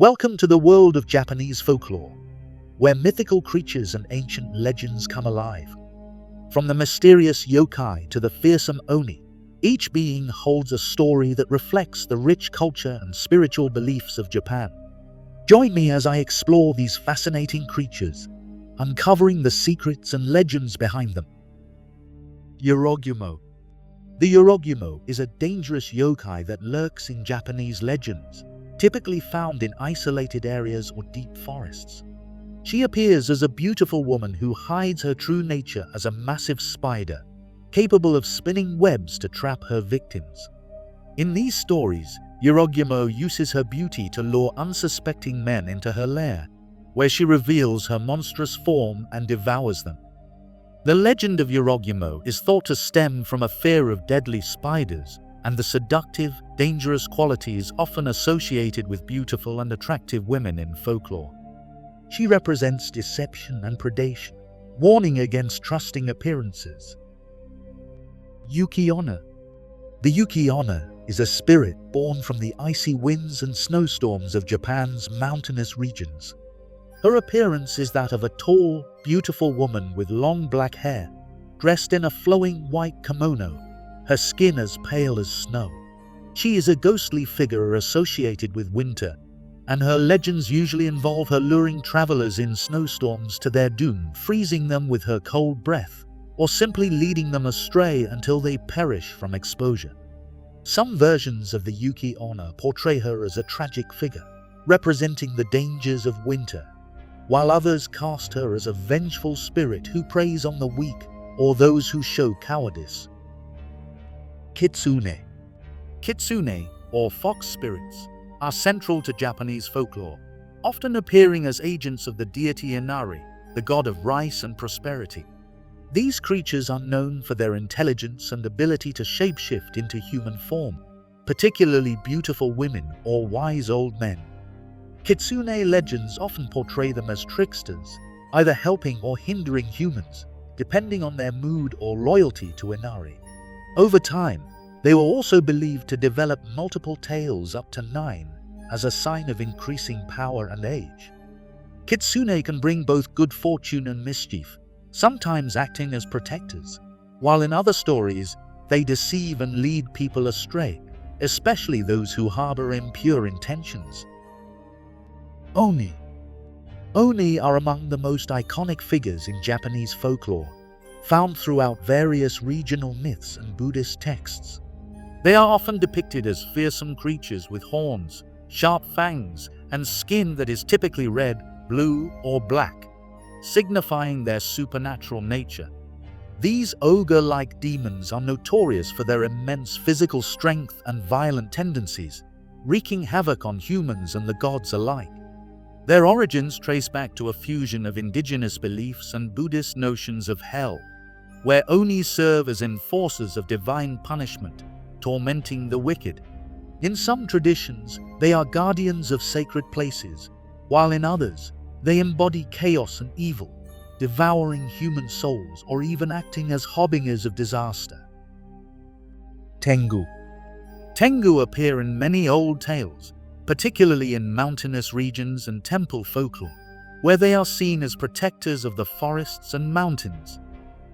Welcome to the world of Japanese folklore, where mythical creatures and ancient legends come alive. From the mysterious yokai to the fearsome oni, each being holds a story that reflects the rich culture and spiritual beliefs of Japan. Join me as I explore these fascinating creatures, uncovering the secrets and legends behind them. Jorogumo. The Jorogumo is a dangerous yokai that lurks in Japanese legends, typically found in isolated areas or deep forests. She appears as a beautiful woman who hides her true nature as a massive spider, capable of spinning webs to trap her victims. In these stories, Jorogumo uses her beauty to lure unsuspecting men into her lair, where she reveals her monstrous form and devours them. The legend of Jorogumo is thought to stem from a fear of deadly spiders and the seductive, dangerous qualities often associated with beautiful and attractive women in folklore. She represents deception and predation, warning against trusting appearances. Yuki-onna. The Yuki-onna is a spirit born from the icy winds and snowstorms of Japan's mountainous regions. Her appearance is that of a tall, beautiful woman with long black hair, dressed in a flowing white kimono, her skin as pale as snow. She is a ghostly figure associated with winter, and her legends usually involve her luring travelers in snowstorms to their doom, freezing them with her cold breath, or simply leading them astray until they perish from exposure. Some versions of the Yuki-onna portray her as a tragic figure, representing the dangers of winter, while others cast her as a vengeful spirit who preys on the weak or those who show cowardice. Kitsune. Kitsune, or fox spirits, are central to Japanese folklore, often appearing as agents of the deity Inari, the god of rice and prosperity. These creatures are known for their intelligence and ability to shapeshift into human form, particularly beautiful women or wise old men. Kitsune legends often portray them as tricksters, either helping or hindering humans, depending on their mood or loyalty to Inari. Over time, they were also believed to develop multiple tails up to 9 as a sign of increasing power and age. Kitsune can bring both good fortune and mischief, sometimes acting as protectors, while in other stories, they deceive and lead people astray, especially those who harbor impure intentions. Oni. Oni are among the most iconic figures in Japanese folklore, found throughout various regional myths and Buddhist texts. They are often depicted as fearsome creatures with horns, sharp fangs, and skin that is typically red, blue, or black, signifying their supernatural nature. These ogre-like demons are notorious for their immense physical strength and violent tendencies, wreaking havoc on humans and the gods alike. Their origins trace back to a fusion of indigenous beliefs and Buddhist notions of hell, where Oni serve as enforcers of divine punishment, tormenting the wicked. In some traditions, they are guardians of sacred places, while in others, they embody chaos and evil, devouring human souls or even acting as harbingers of disaster. Tengu. Tengu appear in many old tales, particularly in mountainous regions and temple folklore, where they are seen as protectors of the forests and mountains.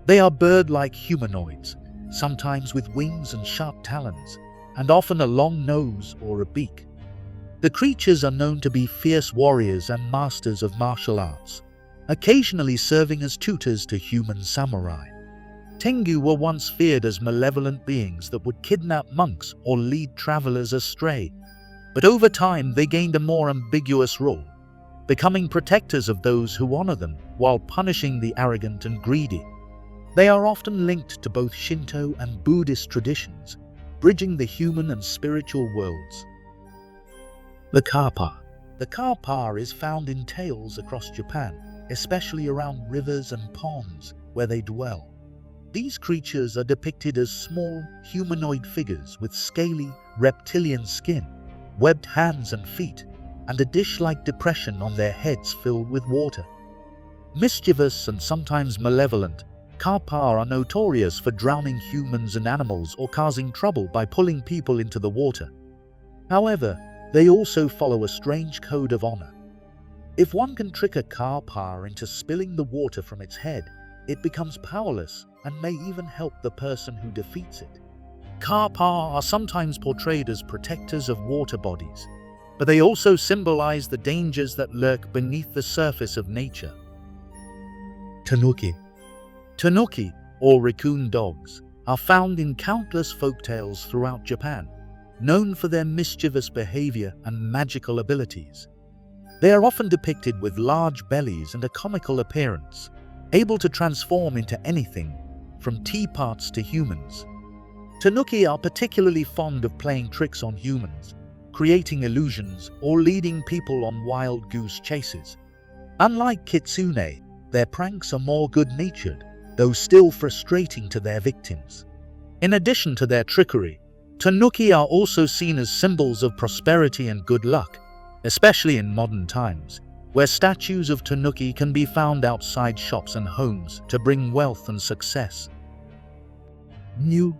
They are bird-like humanoids, sometimes with wings and sharp talons, and often a long nose or a beak. The creatures are known to be fierce warriors and masters of martial arts, occasionally serving as tutors to human samurai. Tengu were once feared as malevolent beings that would kidnap monks or lead travelers astray, but over time they gained a more ambiguous role, becoming protectors of those who honor them while punishing the arrogant and greedy. They are often linked to both Shinto and Buddhist traditions, bridging the human and spiritual worlds. The Kappa. The Kappa is found in tales across Japan, especially around rivers and ponds where they dwell. These creatures are depicted as small, humanoid figures with scaly, reptilian skin, webbed hands and feet, and a dish-like depression on their heads filled with water. Mischievous and sometimes malevolent, Kappa are notorious for drowning humans and animals or causing trouble by pulling people into the water. However, They also follow a strange code of honor. If one can trick a Kappa into spilling the water from its head, it becomes powerless and may even help the person who defeats it. Kappa are sometimes portrayed as protectors of water bodies, but they also symbolize the dangers that lurk beneath the surface of nature. Tanuki. Tanuki, or raccoon dogs, are found in countless folktales throughout Japan, known for their mischievous behavior and magical abilities. They are often depicted with large bellies and a comical appearance, able to transform into anything, from teapots to humans. Tanuki are particularly fond of playing tricks on humans, creating illusions or leading people on wild goose chases. Unlike Kitsune, their pranks are more good-natured, though still frustrating to their victims. In addition to their trickery, Tanuki are also seen as symbols of prosperity and good luck, especially in modern times, where statues of Tanuki can be found outside shops and homes to bring wealth and success. Nyu.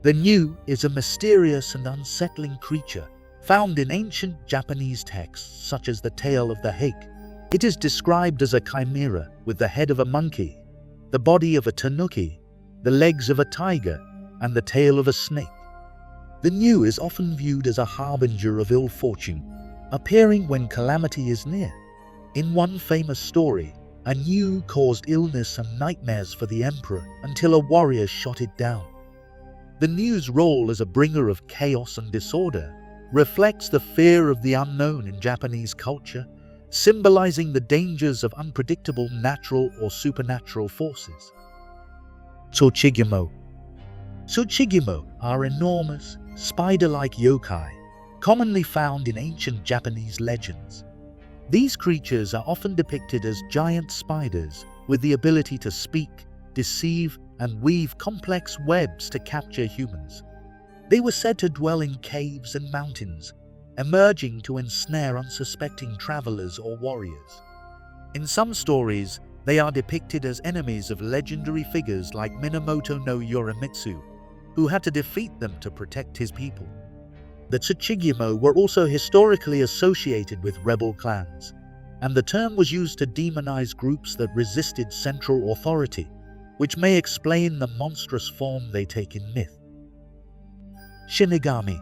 The Nyu is a mysterious and unsettling creature found in ancient Japanese texts such as the Tale of the Hake. It is described as a chimera with the head of a monkey, the body of a tanuki, the legs of a tiger, and the tail of a snake. The Nyu is often viewed as a harbinger of ill fortune, appearing when calamity is near. In one famous story, a Nyu caused illness and nightmares for the emperor until a warrior shot it down. The Nyu's role as a bringer of chaos and disorder reflects the fear of the unknown in Japanese culture, symbolizing the dangers of unpredictable natural or supernatural forces. Tsuchigumo. Tsuchigumo are enormous, spider-like yokai, commonly found in ancient Japanese legends. These creatures are often depicted as giant spiders with the ability to speak, deceive, and weave complex webs to capture humans. They were said to dwell in caves and mountains, emerging to ensnare unsuspecting travelers or warriors. In some stories, they are depicted as enemies of legendary figures like Minamoto no Yorimitsu, who had to defeat them to protect his people. The Tsuchigumo were also historically associated with rebel clans, and the term was used to demonize groups that resisted central authority, which may explain the monstrous form they take in myth. Shinigami.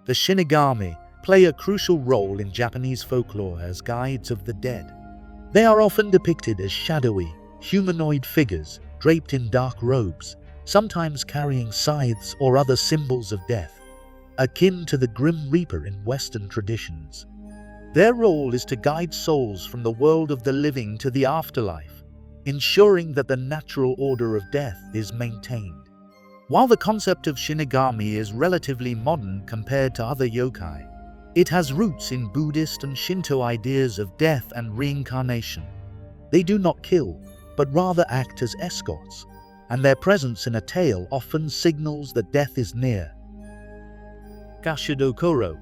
The Shinigami play a crucial role in Japanese folklore as guides of the dead. They are often depicted as shadowy, humanoid figures draped in dark robes, sometimes carrying scythes or other symbols of death, akin to the Grim Reaper in Western traditions. Their role is to guide souls from the world of the living to the afterlife, ensuring that the natural order of death is maintained. While the concept of Shinigami is relatively modern compared to other yokai, it has roots in Buddhist and Shinto ideas of death and reincarnation. They do not kill, but rather act as escorts, and their presence in a tale often signals that death is near. Gashadokuro.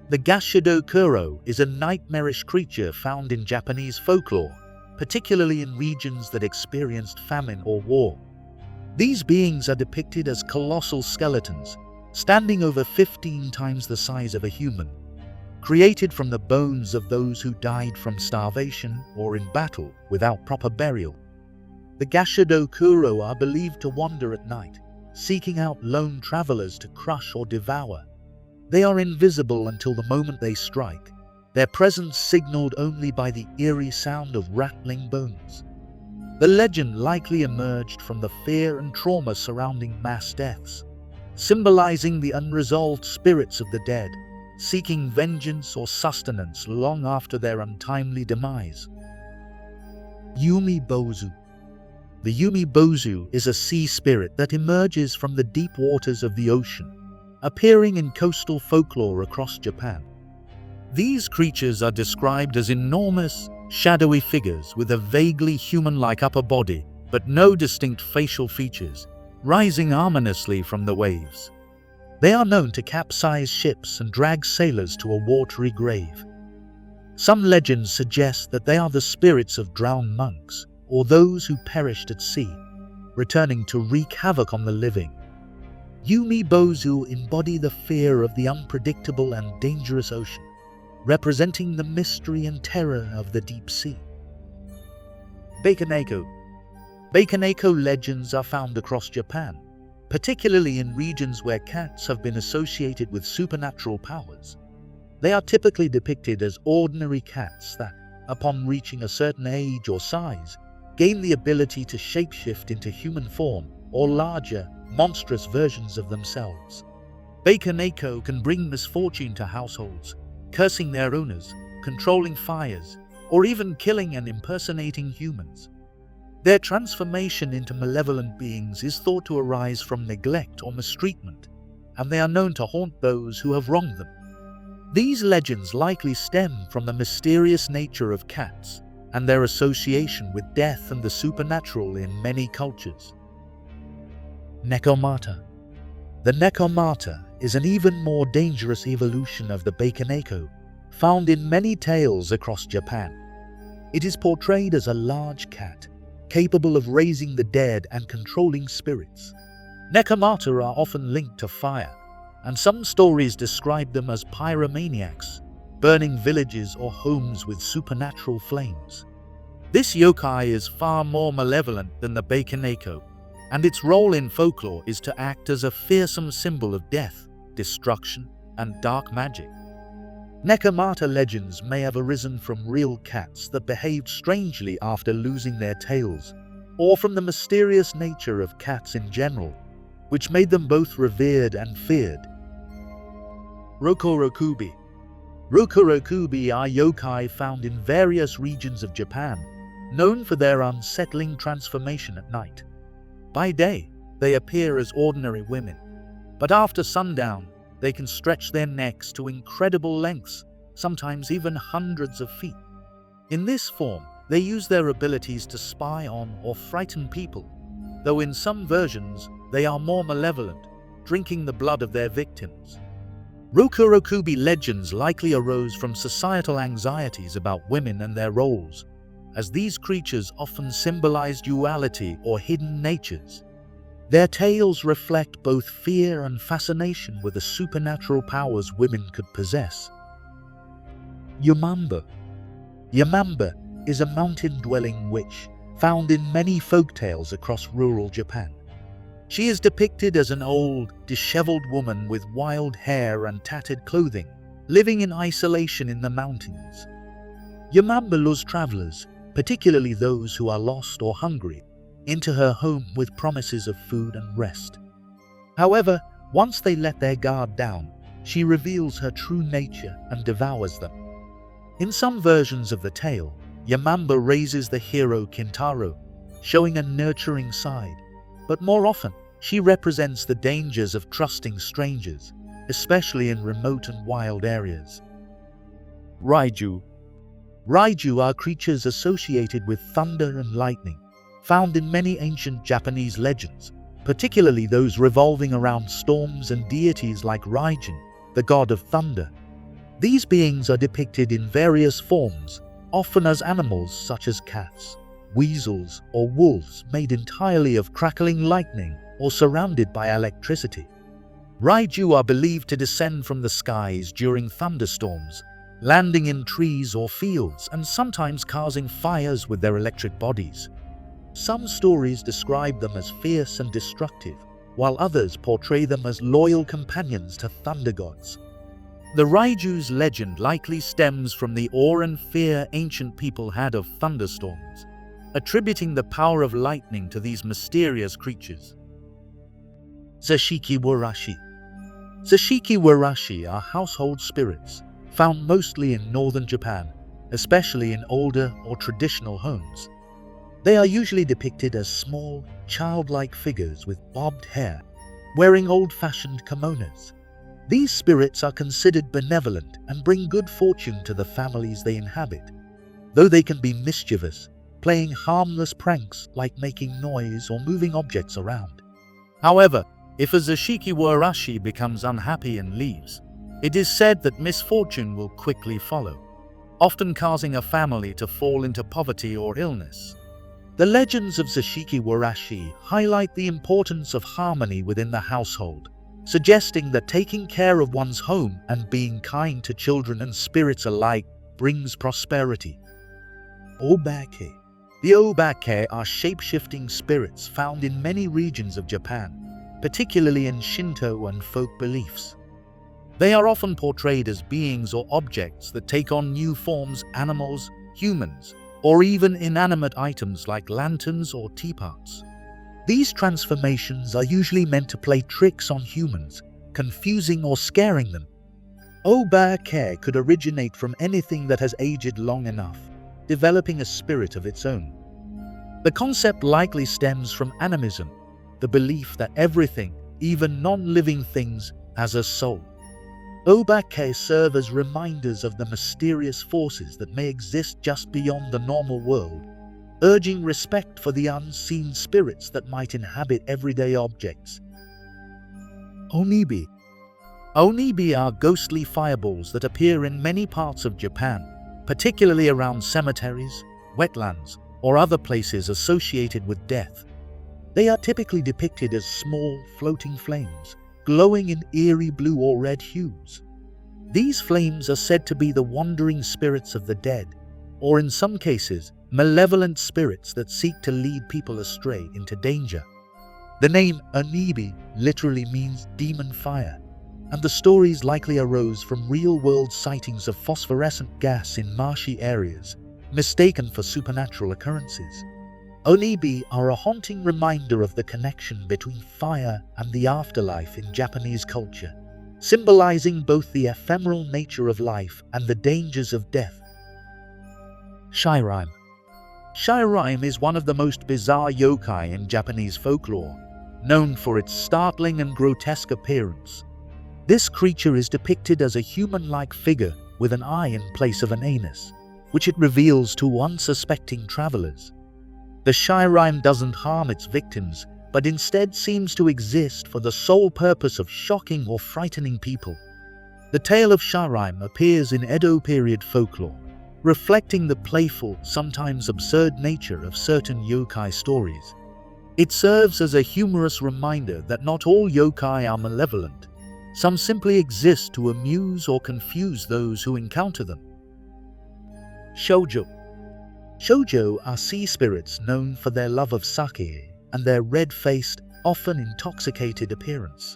The Gashadokuro is a nightmarish creature found in Japanese folklore, particularly in regions that experienced famine or war. These beings are depicted as colossal skeletons, standing over 15 times the size of a human, created from the bones of those who died from starvation or in battle without proper burial. The Gashadokuro are believed to wander at night, seeking out lone travelers to crush or devour. They are invisible until the moment they strike, their presence signaled only by the eerie sound of rattling bones. The legend likely emerged from the fear and trauma surrounding mass deaths, symbolizing the unresolved spirits of the dead, seeking vengeance or sustenance long after their untimely demise. Umi-bozu. The Umi-bozu is a sea spirit that emerges from the deep waters of the ocean, appearing in coastal folklore across Japan. These creatures are described as enormous, shadowy figures with a vaguely human-like upper body, but no distinct facial features, rising ominously from the waves. They are known to capsize ships and drag sailors to a watery grave. Some legends suggest that they are the spirits of drowned monks or those who perished at sea, returning to wreak havoc on the living. Umi-bozu embody the fear of the unpredictable and dangerous ocean, representing the mystery and terror of the deep sea. Bakeneko. Bakeneko legends are found across Japan, particularly in regions where cats have been associated with supernatural powers. They are typically depicted as ordinary cats that, upon reaching a certain age or size, gain the ability to shapeshift into human form or larger, monstrous versions of themselves. Bakeneko can bring misfortune to households, cursing their owners, controlling fires, or even killing and impersonating humans. Their transformation into malevolent beings is thought to arise from neglect or mistreatment, and they are known to haunt those who have wronged them. These legends likely stem from the mysterious nature of cats and their association with death and the supernatural in many cultures. Nekomata. The Nekomata is an even more dangerous evolution of the Bakeneko, found in many tales across Japan. It is portrayed as a large cat, capable of raising the dead and controlling spirits. Nekomata are often linked to fire, and some stories describe them as pyromaniacs, burning villages or homes with supernatural flames. This yokai is far more malevolent than the Bakeneko, and its role in folklore is to act as a fearsome symbol of death, destruction, and dark magic. Nekomata legends may have arisen from real cats that behaved strangely after losing their tails, or from the mysterious nature of cats in general, which made them both revered and feared. Rokurokubi. Rokurokubi are yokai found in various regions of Japan, known for their unsettling transformation at night. By day, they appear as ordinary women, but after sundown, they can stretch their necks to incredible lengths, sometimes even hundreds of feet. In this form, they use their abilities to spy on or frighten people, though in some versions, they are more malevolent, drinking the blood of their victims. Rokurokubi legends likely arose from societal anxieties about women and their roles, as these creatures often symbolize duality or hidden natures. Their tales reflect both fear and fascination with the supernatural powers women could possess. Yamamba. Yamamba is a mountain-dwelling witch found in many folk tales across rural Japan. She is depicted as an old, disheveled woman with wild hair and tattered clothing, living in isolation in the mountains. Yamamba lures travelers, particularly those who are lost or hungry, into her home with promises of food and rest. However, once they let their guard down, she reveals her true nature and devours them. In some versions of the tale, Yamamba raises the hero Kintaro, showing a nurturing side, but more often, she represents the dangers of trusting strangers, especially in remote and wild areas. Raijū. Raijū are creatures associated with thunder and lightning, found in many ancient Japanese legends, particularly those revolving around storms and deities like Raijū, the god of thunder. These beings are depicted in various forms, often as animals such as cats, weasels, or wolves made entirely of crackling lightning or surrounded by electricity. Raijū are believed to descend from the skies during thunderstorms, landing in trees or fields and sometimes causing fires with their electric bodies. Some stories describe them as fierce and destructive, while others portray them as loyal companions to thunder gods. The Raijū's legend likely stems from the awe and fear ancient people had of thunderstorms, attributing the power of lightning to these mysterious creatures. Zashiki-warashi. Zashiki-warashi are household spirits, found mostly in northern Japan, especially in older or traditional homes. They are usually depicted as small, childlike figures with bobbed hair, wearing old-fashioned kimonos. These spirits are considered benevolent and bring good fortune to the families they inhabit, though they can be mischievous, playing harmless pranks like making noise or moving objects around. However, if a Zashiki-warashi becomes unhappy and leaves, it is said that misfortune will quickly follow, often causing a family to fall into poverty or illness. The legends of Zashiki-warashi highlight the importance of harmony within the household, suggesting that taking care of one's home and being kind to children and spirits alike brings prosperity. Obake. The Obake are shape-shifting spirits found in many regions of Japan, particularly in Shinto and folk beliefs. They are often portrayed as beings or objects that take on new forms: animals, humans, or even inanimate items like lanterns or teapots. These transformations are usually meant to play tricks on humans, confusing or scaring them. Obake could originate from anything that has aged long enough, developing a spirit of its own. The concept likely stems from animism, the belief that everything, even non-living things, has a soul. Obake serve as reminders of the mysterious forces that may exist just beyond the normal world, urging respect for the unseen spirits that might inhabit everyday objects. Onibi. Onibi are ghostly fireballs that appear in many parts of Japan, particularly around cemeteries, wetlands, or other places associated with death. They are typically depicted as small, floating flames, glowing in eerie blue or red hues. These flames are said to be the wandering spirits of the dead, or in some cases, malevolent spirits that seek to lead people astray into danger. The name Onibi literally means demon fire, and the stories likely arose from real-world sightings of phosphorescent gas in marshy areas, mistaken for supernatural occurrences. Onibi are a haunting reminder of the connection between fire and the afterlife in Japanese culture, symbolizing both the ephemeral nature of life and the dangers of death. Shirime. Shirime is one of the most bizarre yokai in Japanese folklore, known for its startling and grotesque appearance. This creature is depicted as a human-like figure with an eye in place of an anus, which it reveals to unsuspecting travelers. The Shirime doesn't harm its victims, but instead seems to exist for the sole purpose of shocking or frightening people. The tale of Shirime appears in Edo period folklore, reflecting the playful, sometimes absurd nature of certain yokai stories. It serves as a humorous reminder that not all yokai are malevolent. Some simply exist to amuse or confuse those who encounter them. Shōjō. Shōjō are sea spirits known for their love of sake and their red-faced, often intoxicated appearance.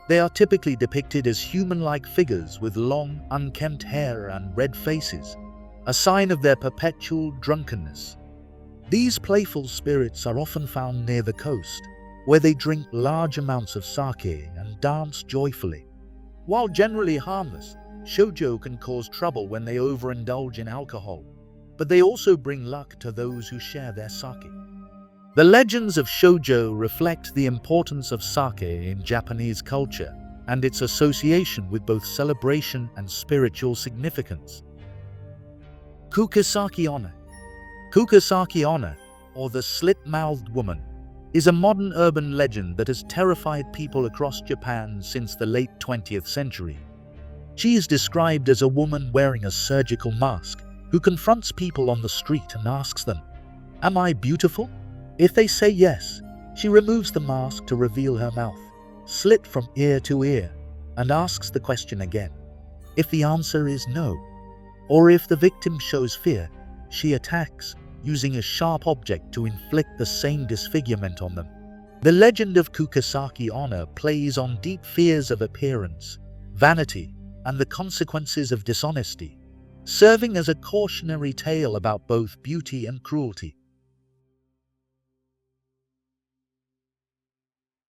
They are typically depicted as human-like figures with long, unkempt hair and red faces, a sign of their perpetual drunkenness. These playful spirits are often found near the coast, where they drink large amounts of sake and dance joyfully. While generally harmless, Shōjō can cause trouble when they overindulge in alcohol, but they also bring luck to those who share their sake. The legends of Shōjō reflect the importance of sake in Japanese culture and its association with both celebration and spiritual significance. Kuchisake-onna. Kuchisake-onna, or the slit-mouthed woman, is a modern urban legend that has terrified people across Japan since the late 20th century. She is described as a woman wearing a surgical mask who confronts people on the street and asks them, "Am I beautiful?" If they say yes, she removes the mask to reveal her mouth, slit from ear to ear, and asks the question again. If the answer is no, or if the victim shows fear, she attacks, using a sharp object to inflict the same disfigurement on them. The legend of Kuchisake-onna plays on deep fears of appearance, vanity, and the consequences of dishonesty, serving as a cautionary tale about both beauty and cruelty.